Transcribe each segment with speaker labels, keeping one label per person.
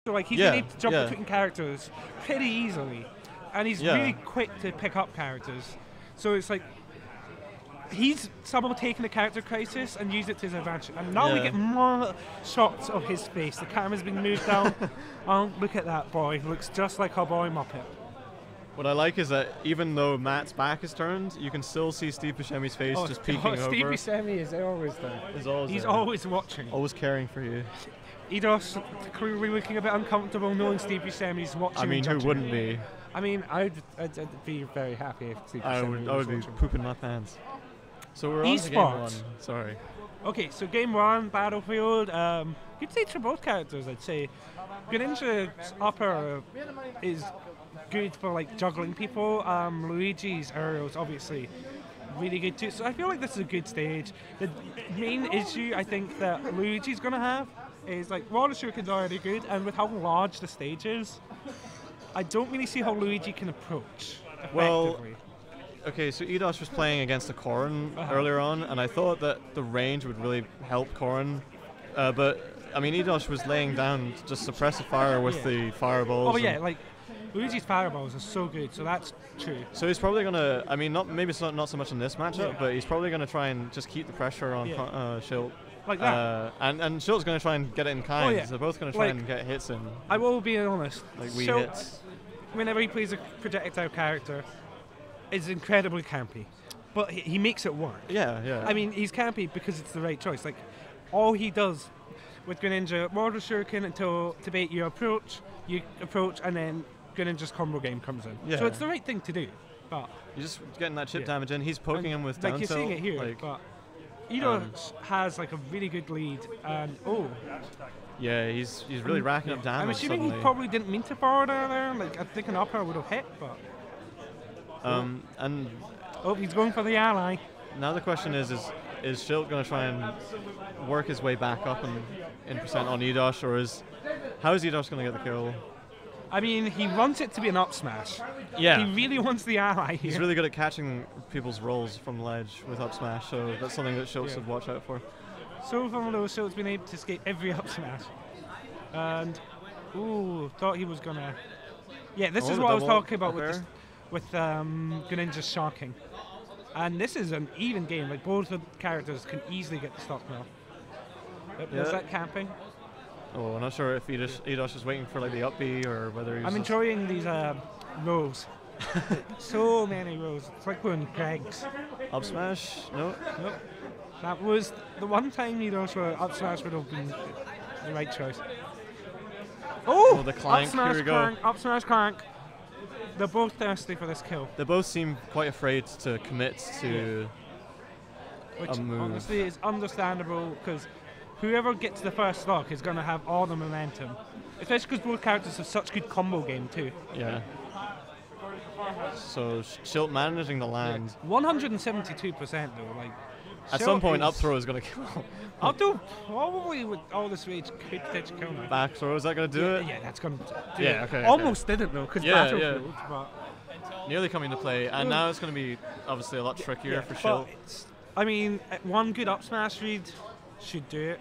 Speaker 1: So like he's been able to jump between characters pretty easily, and he's really quick to pick up characters. So it's like he's someone taking the character crisis and use it to his advantage. And now we get more shots of his face. The camera's been moved down. Oh, look at that boy. Looks just like our boy Muppet.
Speaker 2: What I like is that even though Matt's back is turned, you can still see Steve Buscemi's face just peeking over.
Speaker 1: Steve Buscemi is always there. He's always watching.
Speaker 2: Always caring for you.
Speaker 1: Edosh clearly looking a bit uncomfortable knowing Steve Buscemi's watching.
Speaker 2: I mean, who wouldn't be?
Speaker 1: I mean, I'd be very happy if Steve Buscemi
Speaker 2: I would be pooping my pants. So we're on to game one. Sorry.
Speaker 1: Okay, so game one, Battlefield. Good stage for both characters, I'd say. Greninja's upper is good for like juggling people. Luigi's aerials obviously really good too. So I feel like this is a good stage. The main issue I think that Luigi's gonna have is like Water Shuriken's already good, and with how large the stage is, I don't really see how Luigi can approach effectively.
Speaker 2: Well, okay, so Edosh was playing against a Corrin earlier on, and I thought that the range would really help Corrin, but I mean Edosh was laying down just suppressive fire with the fireballs.
Speaker 1: Oh yeah, like Luigi's fireballs are so good, so that's true.
Speaker 2: So he's probably gonna, I mean, maybe it's not so much in this matchup, but he's probably gonna try and just keep the pressure on Schilt.
Speaker 1: Like that.
Speaker 2: And Schilt's gonna try and get it in kind. They're both gonna try and get hits in.
Speaker 1: I will be honest.
Speaker 2: Like hits.
Speaker 1: Whenever he plays a projectile character, is incredibly campy, but he makes it work.
Speaker 2: Yeah.
Speaker 1: I mean, he's campy because it's the right choice. Like, all he does with Greninja, Water Shuriken until to bait you approach, and then Greninja's combo game comes in.
Speaker 2: Yeah.
Speaker 1: So it's the right thing to do. But
Speaker 2: you're just getting that chip damage in. He's poking him with down
Speaker 1: tilt. Like, you're seeing it here, but Edosh has like a really good lead, and
Speaker 2: yeah, he's really racking up damage.
Speaker 1: I'm assuming
Speaker 2: suddenly.
Speaker 1: He probably didn't mean to forward there. Like, I think an upper would have hit, but.
Speaker 2: And
Speaker 1: he's going for the ally.
Speaker 2: Now the question is Schilt going to try and work his way back up in percent on Edosh, or how is Edosh going to get the kill?
Speaker 1: I mean, he wants it to be an up smash.
Speaker 2: Yeah.
Speaker 1: He really wants the ally here.
Speaker 2: He's really good at catching people's rolls from the ledge with up smash, so that's something that Schilt should watch out for.
Speaker 1: So far, though, Schilt's been able to escape every up smash. And, thought he was going to... Yeah, this is what I was talking about with Greninja sharking. And this is an even game. Like, both of the characters can easily get the stock now. Is that camping?
Speaker 2: Oh, I'm not sure if Edosh is waiting for like the up B or whether he's...
Speaker 1: I'm enjoying these rows. So many rows. It's like going Greg's.
Speaker 2: Up smash? Nope.
Speaker 1: That was the one time Edosh where up smash would have been the right choice. Oh,
Speaker 2: the clank. Here we go.
Speaker 1: Up smash clank. They're both thirsty for this kill.
Speaker 2: They both seem quite afraid to commit to
Speaker 1: Which
Speaker 2: a move.
Speaker 1: Honestly is understandable, because whoever gets the first stock is going to have all the momentum. Especially because both characters have such good combo game too.
Speaker 2: Yeah. So Schilt managing the land.
Speaker 1: 172% though. Like,
Speaker 2: at some point, up throw is going to kill.
Speaker 1: Up throw probably with all this rage could touch kill now.
Speaker 2: Back throw, is that going to do it?
Speaker 1: Yeah, that's going to do
Speaker 2: it.
Speaker 1: Okay. Almost didn't though, because Battlefield. But
Speaker 2: nearly coming to play, and now it's going to be obviously a lot trickier for Schilt.
Speaker 1: I mean, one good up smash read should do it.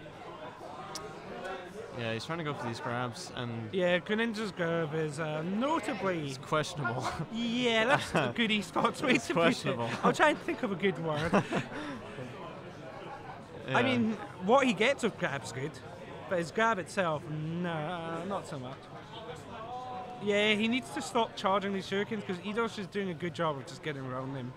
Speaker 2: Yeah, he's trying to go for these grabs, and
Speaker 1: Greninja's grab is notably...
Speaker 2: It's questionable.
Speaker 1: Yeah, that's a good esports way to put it. I'll try and think of a good word. I mean, what he gets of grab's good, but his grab itself, no, not so much. Yeah, he needs to stop charging these shurikens, because Edosh is doing a good job of just getting around him.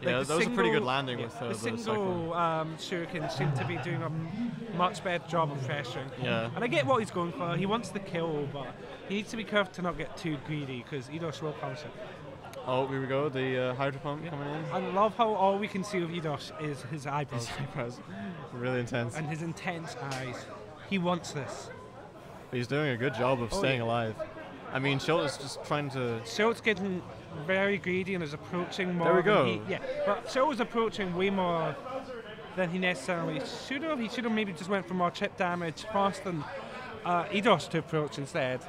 Speaker 2: Yeah, that was a pretty good landing with
Speaker 1: the single shuriken seem to be doing a much better job of pressuring.
Speaker 2: Yeah.
Speaker 1: And I get what he's going for. He wants the kill, but he needs to be careful to not get too greedy, because Edosh will punish it.
Speaker 2: Oh, here we go, the Hydro Pump coming in.
Speaker 1: I love how all we can see of Edosh is his eyebrows.
Speaker 2: His eyebrows. Really intense.
Speaker 1: And his intense eyes. He wants this.
Speaker 2: But he's doing a good job of staying alive. I mean, Schilt is just trying to...
Speaker 1: Schilt's getting very greedy and is approaching more.
Speaker 2: There we go.
Speaker 1: But Schilt was approaching way more than he necessarily should have. He should have maybe just went for more chip damage, forced Edosh to approach instead.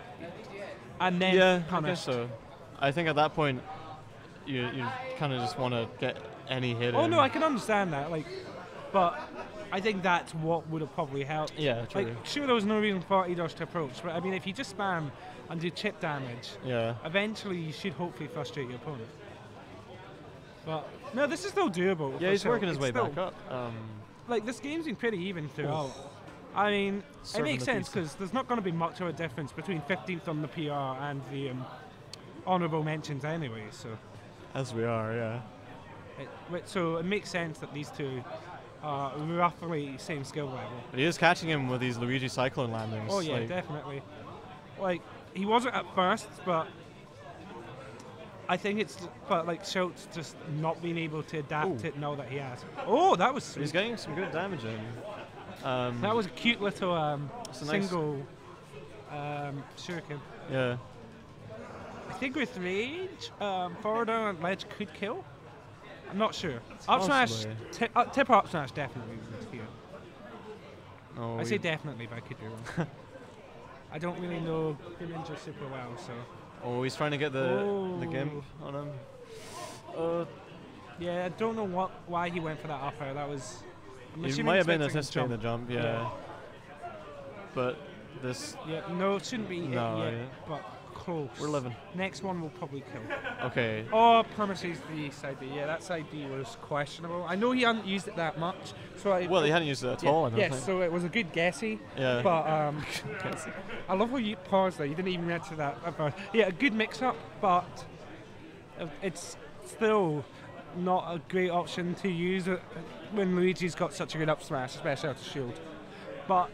Speaker 1: And then punished.
Speaker 2: I guess so. I think at that point, you kind of just want to get any hit in.
Speaker 1: Oh no, I can understand that. But I think that's what would have probably helped.
Speaker 2: Yeah, true.
Speaker 1: Like, sure, there was no reason for Edosh to approach, but I mean, if you just spam and do chip damage,
Speaker 2: Yeah.
Speaker 1: eventually you should hopefully frustrate your opponent. But no, this is still doable.
Speaker 2: Yeah,
Speaker 1: for
Speaker 2: he's
Speaker 1: sure.
Speaker 2: working his
Speaker 1: It's
Speaker 2: way
Speaker 1: still-
Speaker 2: back up.
Speaker 1: Like, this game's been pretty even throughout. I mean, it
Speaker 2: Serving
Speaker 1: makes
Speaker 2: the
Speaker 1: sense
Speaker 2: pizza.
Speaker 1: because there's not going to be much of a difference between 15th on the PR and the honourable mentions anyway. So,
Speaker 2: As we are, yeah.
Speaker 1: so it makes sense that these two are roughly same skill level.
Speaker 2: But he is catching him with these Luigi Cyclone landings.
Speaker 1: Oh yeah,
Speaker 2: like,
Speaker 1: definitely. Like, he wasn't at first, but I think it's like Schilt's just not being able to adapt
Speaker 2: Ooh.
Speaker 1: it now that he has. Oh, that was
Speaker 2: He's
Speaker 1: sweet.
Speaker 2: getting some good damage in.
Speaker 1: That was a cute little
Speaker 2: It's a nice-
Speaker 1: single shuriken.
Speaker 2: Yeah.
Speaker 1: I think with rage, forward air and ledge could kill. I'm not sure. Up smash,
Speaker 2: Possibly.
Speaker 1: tip up smash definitely would kill.
Speaker 2: Oh,
Speaker 1: I say definitely, but I could be wrong. I don't really know Greninja super well, so.
Speaker 2: Oh, he's trying to get the gimp on him.
Speaker 1: Yeah, I don't know why he went for that upper. That was. I'm
Speaker 2: He
Speaker 1: assuming
Speaker 2: might have been
Speaker 1: expecting a
Speaker 2: anticipating the jump, yeah.
Speaker 1: Yeah.
Speaker 2: But this,
Speaker 1: Yeah, no, it shouldn't be
Speaker 2: No,
Speaker 1: it yet,
Speaker 2: yeah.
Speaker 1: but close.
Speaker 2: we're living.
Speaker 1: Next one will probably kill.
Speaker 2: Okay.
Speaker 1: Oh, permasees the side B. Yeah, that side B was questionable. I know he hadn't used it that much, so I.
Speaker 2: Well, he hadn't used it at
Speaker 1: yeah,
Speaker 2: all, I don't
Speaker 1: yes,
Speaker 2: think.
Speaker 1: so it was a good guessy.
Speaker 2: Yeah.
Speaker 1: But I love how you paused there. You didn't even mention that at first. Yeah, a good mix-up, but it's still not a great option to use when Luigi's got such a good up smash, especially out of Schilt. But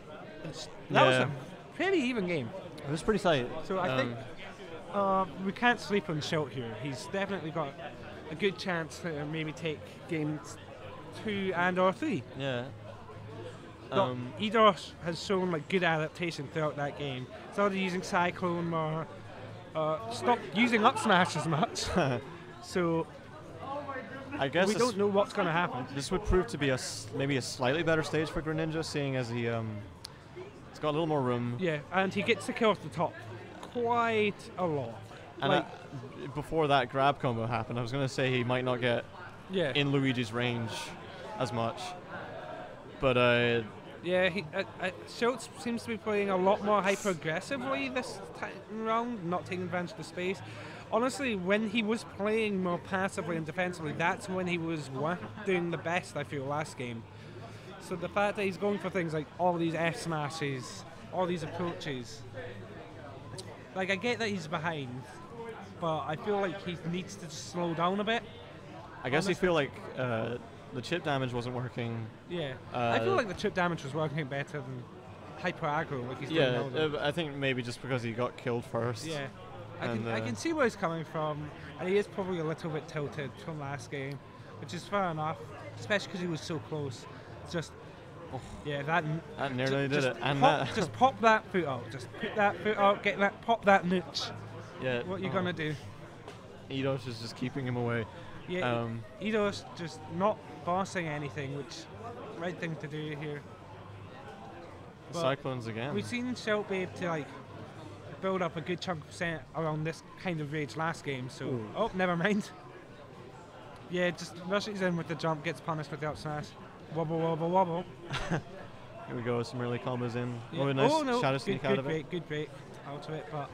Speaker 1: that was
Speaker 2: Yeah.
Speaker 1: a pretty even game.
Speaker 2: It was pretty tight.
Speaker 1: So I think we can't sleep on Schilt here. He's definitely got a good chance to maybe take games 2 and or 3.
Speaker 2: Yeah.
Speaker 1: But Edosh has shown like good adaptation throughout that game. Started using Cyclone more, stopped using up smash as much. So
Speaker 2: I guess
Speaker 1: we don't know what's going to happen.
Speaker 2: this would prove to be maybe a slightly better stage for Greninja, seeing as he's got a little more room.
Speaker 1: Yeah, and he gets to kill off the top quite a lot.
Speaker 2: And
Speaker 1: like,
Speaker 2: before that grab combo happened, I was going to say he might not get
Speaker 1: yeah,
Speaker 2: in Luigi's range as much. But
Speaker 1: yeah. Schultz seems to be playing a lot more hyper aggressively this time round, not taking advantage of the space. Honestly, when he was playing more passively and defensively, that's when he was doing the best, I feel, last game. So the fact that he's going for things like all these F smashes, all these approaches, like I get that he's behind, but I feel like he needs to just slow down a bit.
Speaker 2: I guess you feel like the chip damage wasn't working.
Speaker 1: Yeah, I feel like the chip damage was working better than hyper aggro, like he's doing now. Though.
Speaker 2: I think maybe just because he got killed first.
Speaker 1: Yeah, I
Speaker 2: And,
Speaker 1: can see where he's coming from, and he is probably a little bit tilted from last game, which is fair enough, especially because he was so close. It's just, yeah, that
Speaker 2: nearly did it. And
Speaker 1: just pop that foot out, just put that foot out, pop that nooch.
Speaker 2: yeah,
Speaker 1: What you gonna do?
Speaker 2: Edosh is just keeping him away.
Speaker 1: Yeah, Edosh just not bossing anything, which right thing to do here. But
Speaker 2: Cyclones again.
Speaker 1: we've seen Schilt be able to like build up a good chunk of percent around this kind of rage last game, so oh, never mind. Yeah, just rushes in with the jump, gets punished with the up smash. Wobble, wobble, wobble.
Speaker 2: Here we go, some early combos in.
Speaker 1: Yeah.
Speaker 2: Oh, nice
Speaker 1: no,
Speaker 2: shadow sneak
Speaker 1: good
Speaker 2: out of it.
Speaker 1: Good break out of it, but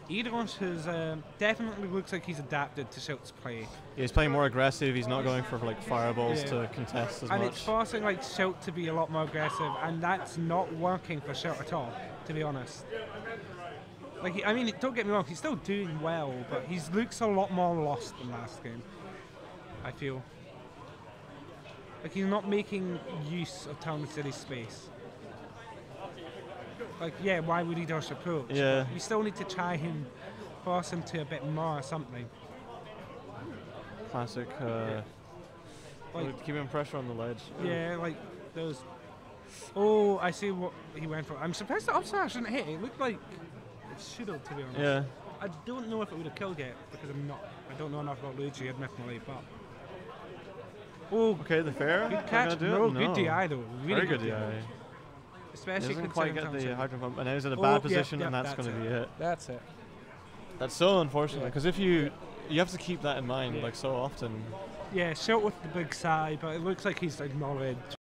Speaker 1: Edosh has definitely looks like he's adapted to Schilt's play.
Speaker 2: Yeah, he's playing more aggressive. He's not going for like fireballs
Speaker 1: Yeah.
Speaker 2: to contest as
Speaker 1: And
Speaker 2: much.
Speaker 1: it's forcing like Schilt to be a lot more aggressive, and that's not working for Schilt at all, to be honest. Like, I mean, don't get me wrong, he's still doing well, but he looks a lot more lost than last game, I feel. Like, he's not making use of Town City space. Like, yeah, why would he dash approach?
Speaker 2: Yeah.
Speaker 1: But we still need to try him, force him to a bit more or something.
Speaker 2: Classic.
Speaker 1: Like,
Speaker 2: Keeping pressure on the ledge.
Speaker 1: yeah, like those. Oh, I see what he went for. I'm surprised the up smash didn't hit. It looked like it should have, to be honest.
Speaker 2: Yeah.
Speaker 1: I don't know if it would have killed yet because I don't know enough about Luigi, admittedly, but. Oh,
Speaker 2: Okay, the fair.
Speaker 1: good
Speaker 2: Not
Speaker 1: catch.
Speaker 2: gonna do
Speaker 1: No,
Speaker 2: it?
Speaker 1: good DI though. Really
Speaker 2: Very good DI.
Speaker 1: Especially
Speaker 2: He doesn't quite
Speaker 1: considering
Speaker 2: get the
Speaker 1: Town
Speaker 2: hydro pump, and now he's in a
Speaker 1: Oh,
Speaker 2: bad
Speaker 1: yep,
Speaker 2: position,
Speaker 1: yep,
Speaker 2: and that's
Speaker 1: that's
Speaker 2: going to be it.
Speaker 1: That's it.
Speaker 2: That's so unfortunate,
Speaker 1: Yeah.
Speaker 2: because if you have to keep that in mind,
Speaker 1: Yeah.
Speaker 2: like so often.
Speaker 1: Yeah, Schilt with the big sigh, but it looks like he's acknowledged